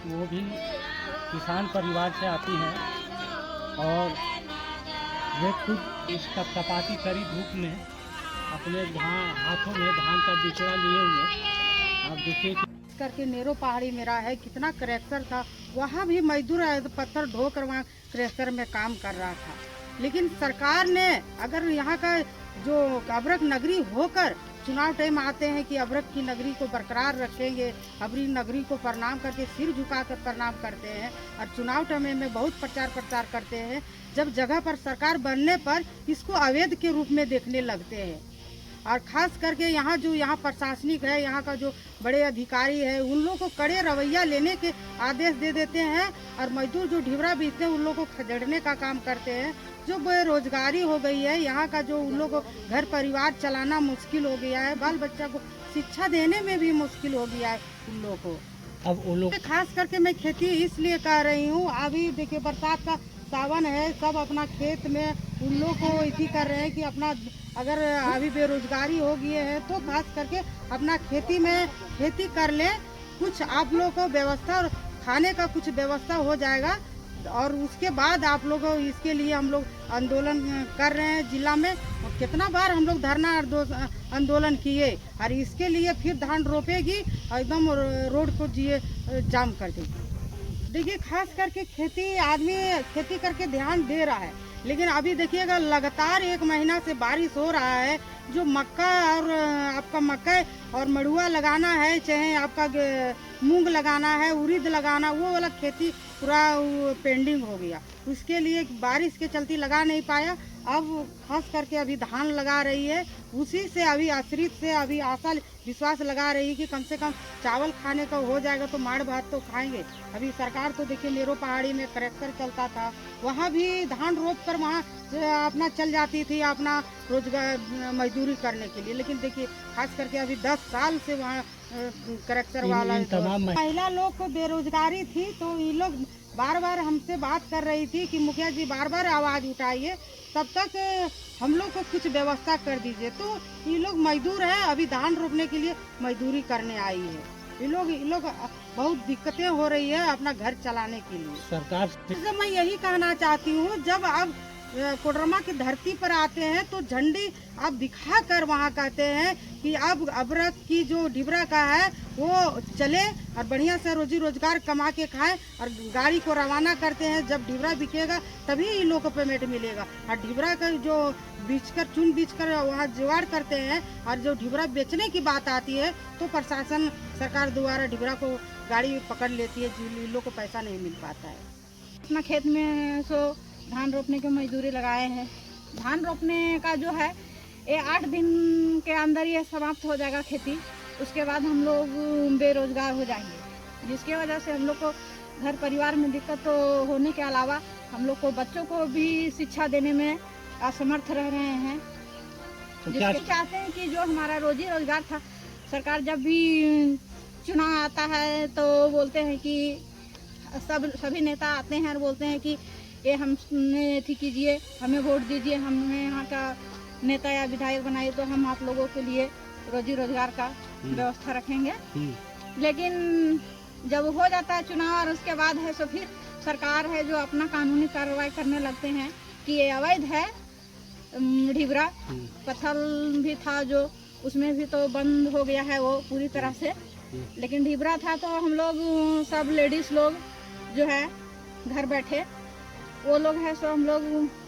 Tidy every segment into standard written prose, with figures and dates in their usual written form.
वो भी किसान परिवार से आती हैं और वे खुद इस तपतपाती कड़ी धूप में अपने हाथों में धान का बिचड़ा लिए हुए। आप देखिए करके नेरो पहाड़ी मेरा है, कितना क्रैशर था, वहाँ भी मजदूर पत्थर ढोकर वहाँ क्रैशर में काम कर रहा था। लेकिन सरकार ने अगर यहाँ का जो अबरक नगरी होकर चुनाव टाइम आते हैं कि अबरक की नगरी को बरकरार रखेंगे, अबरी नगरी को प्रणाम करके सिर झुकाकर प्रणाम करते हैं और चुनाव टाइम में बहुत प्रचार करते हैं। जब जगह पर सरकार बनने पर इसको अवैध के रूप में देखने लगते हैं। और खास करके यहाँ प्रशासनिक है, यहाँ का जो बड़े अधिकारी है, उन लोगों को कड़े रवैया लेने के आदेश दे देते हैं और मजदूर जो ढिबरा बीतते हैं उन लोगों को खदेड़ने का काम करते हैं। जो बेरोजगारी हो गई है, यहाँ का जो उन लोगों को घर परिवार चलाना मुश्किल हो गया है, बाल बच्चा को शिक्षा देने में भी मुश्किल हो गया है उन लोगों को। अब वो लोग खास करके मैं खेती इसलिए कर रही हूँ, अभी देखिए बरसात का सावन है, सब अपना खेत में उन लोग को इसी कर रहे हैं कि अपना अगर अभी बेरोजगारी हो गई है तो खास करके अपना खेती कर ले, कुछ आप लोग को व्यवस्था खाने का कुछ व्यवस्था हो जाएगा। और उसके बाद आप लोग इसके लिए हम लोग आंदोलन कर रहे हैं जिला में, और कितना बार हम लोग धरना आंदोलन किए और इसके लिए फिर धान रोपेगी और एकदम रोड को जाम कर देगी। देखिए खास करके आदमी खेती करके ध्यान दे रहा है, लेकिन अभी देखिएगा लगातार 1 महीना से बारिश हो रहा है। जो मक्का और आपका मक्का और मड़ुआ लगाना है, चाहे आपका मूंग लगाना है, उड़द लगाना, वो वाला खेती पूरा पेंडिंग हो गया। उसके लिए बारिश के चलते लगा नहीं पाया। अब खास करके अभी धान लगा रही है, उसी से अभी आश्रित से अभी आशा विश्वास लगा रही है कि कम से कम चावल खाने का हो जाएगा तो माड़ भात तो खाएंगे। अभी सरकार तो देखिए नेरो पहाड़ी में ट्रैक्टर चलता था, वहाँ भी धान रोप कर वहाँ अपना चल जाती थी अपना रोजगार मजदूरी करने के लिए। लेकिन देखिए खास करके अभी 10 साल से वहाँ ट्रैक्टर वाला महिला लोग को बेरोजगारी थी, तो ये लोग बार बार हमसे बात कर रही थी कि मुखिया जी बार बार आवाज़ उठाइए, तब तक हम लोग को कुछ व्यवस्था कर दीजिए। तो ये लोग मजदूर है, अभी धान रोपने के लिए मजदूरी करने आई है। ये लोग बहुत दिक्कतें हो रही है अपना घर चलाने के लिए। सरकार से मैं यही कहना चाहती हूँ, जब अब कोडरमा की धरती पर आते हैं तो झंडी अब दिखा कर वहाँ कहते हैं कि अब अबरक की जो ढिबरा का है वो चले और बढ़िया से रोजी रोजगार कमा के खाएं, और गाड़ी को रवाना करते हैं। जब ढिबरा बिकेगा तभी इन लोगों को पेमेंट मिलेगा। और ढिबरा का जो चुन बीच कर वहाँ जुगाड़ करते हैं, और जो ढिबरा बेचने की बात आती है तो प्रशासन सरकार द्वारा ढिबरा को गाड़ी पकड़ लेती है, जिन लोगों को पैसा नहीं मिल पाता है। अपना खेत में धान रोपने के मजदूरी लगाए हैं। धान रोपने का जो है ये 8 दिन के अंदर ये समाप्त हो जाएगा खेती। उसके बाद हम लोग बेरोजगार हो जाएंगे, जिसकी वजह से हम लोग को घर परिवार में दिक्कत तो होने के अलावा हम लोग को बच्चों को भी शिक्षा देने में असमर्थ रह रहे हैं। तो जिसके चाहते हैं कि जो हमारा रोजी रोजगार था, सरकार जब भी चुनाव आता है तो बोलते हैं कि सभी नेता आते हैं और बोलते हैं कि ये हमें कीजिए, हमें वोट दीजिए, हमें यहाँ का नेता या विधायक बनाइए तो हम आप लोगों के लिए रोजी रोजगार का व्यवस्था रखेंगे। लेकिन जब हो जाता है चुनाव और उसके बाद है तो फिर सरकार है जो अपना कानूनी कार्रवाई करने लगते हैं कि ये अवैध है। ढिबरा पत्थर भी था जो उसमें भी तो बंद हो गया है वो पूरी तरह से, लेकिन ढिबरा था तो हम लोग सब लेडीज लोग जो है घर बैठे वो लोग है सो हम लोग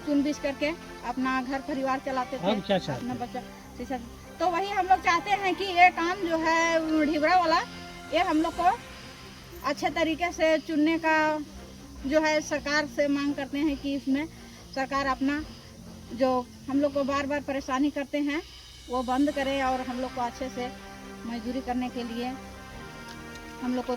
चुन बीच करके अपना घर परिवार चलाते थे, अपना बच्चा। तो वही हम लोग चाहते हैं कि ये काम जो है ढिबरा वाला ये हम लोग को अच्छे तरीके से चुनने का जो है सरकार से मांग करते हैं कि इसमें सरकार अपना जो हम लोग को बार बार परेशानी करते हैं वो बंद करे और हम लोग को अच्छे से मजदूरी करने के लिए हम लोग को